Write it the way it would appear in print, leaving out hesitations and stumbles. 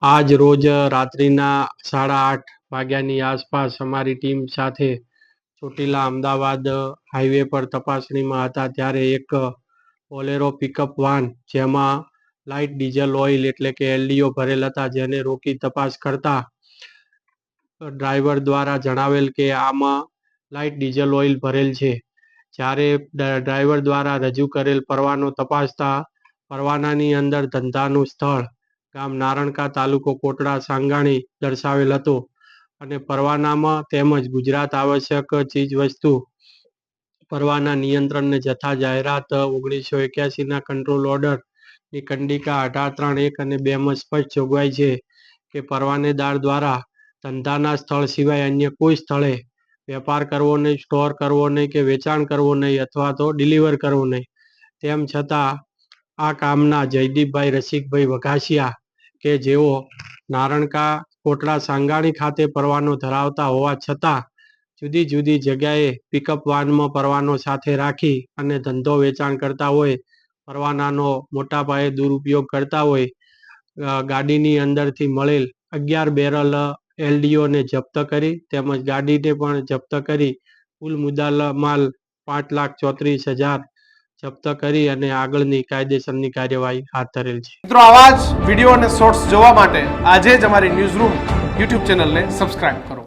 આજ રોજ રાત્રિના 8:30 વાગ્યાની આસપાસ અમારી ટીમ સાથે ચોટીલા અમદાવાદ હાઈવે પર તપાસણીમાં હતા ત્યારે એક બોલેરો પિકઅપ વાન જેમાં લાઇટ ડીઝલ ઓઇલ એટલે કે એલડીઓ ભરેલ હતા, જેને રોકી તપાસ કરતા ડ્રાઈવર દ્વારા જણાવેલ કે આમાં લાઇટ ડીઝલ ઓઇલ ભરેલ છે. જ્યારે ડ્રાઈવર દ્વારા રજૂ કરેલ પરવાનો તપાસતા પરવાનાની અંદર ધંધાનું સ્થળ ગામ નારણકા, તાલુકો કોટડા સાંગાણી દર્શાવેલ હતું અને પરવાનામાં તેમજ ગુજરાત આવશ્યક ચીજવસ્તુ પરવાના નિયંત્રણ ને જથ્થા જાહેરાત 1981ના કંટ્રોલ ઓર્ડરની કંડિકા 18.3.1 અને 2માં સ્પષ્ટ જોગવાઈ છે કે પરવાનેદાર દ્વારા ધંધાના સ્થળ સિવાય અન્ય કોઈ સ્થળે વેપાર કરવો નહીં, સ્ટોર કરવો નહીં કે વેચાણ કરવું નહીં અથવા તો ડિલિવર કરવું નહીં. તેમ છતાં આ કામના જયદીપભાઈ રસિકભાઈ વઘાસિયા કે જેઓ નારણકા કોટડા સાંગાણી ખાતે પરવાનો ધરાવતા હોવા છતાં જુદી જુદી જગ્યાએ પિકઅપ વાનમાં પરવાનો સાથે રાખી અને ધંધો વેચાણ કરતા હોય, પરવાનાનો મોટા પાયે દુરુપયોગ કરતા હોય, ગાડીની અંદરથી મળેલ 11 બેરલ એલડીઓને જપ્ત કરી તેમજ ગાડીને પણ જપ્ત કરી કુલ મુદ્દામાલ 5,34,000 જપ્ત કરી અને આગળની કાયદેસરની કાર્યવાહી હાથ ધરેલ છે. મિત્રો, આવા જ વિડીયો અને શોર્ટ્સ જોવા માટે આજે જ અમારી ન્યૂઝ રૂમ યુટ્યુબ ચેનલને સબસ્ક્રાઇબ કરો.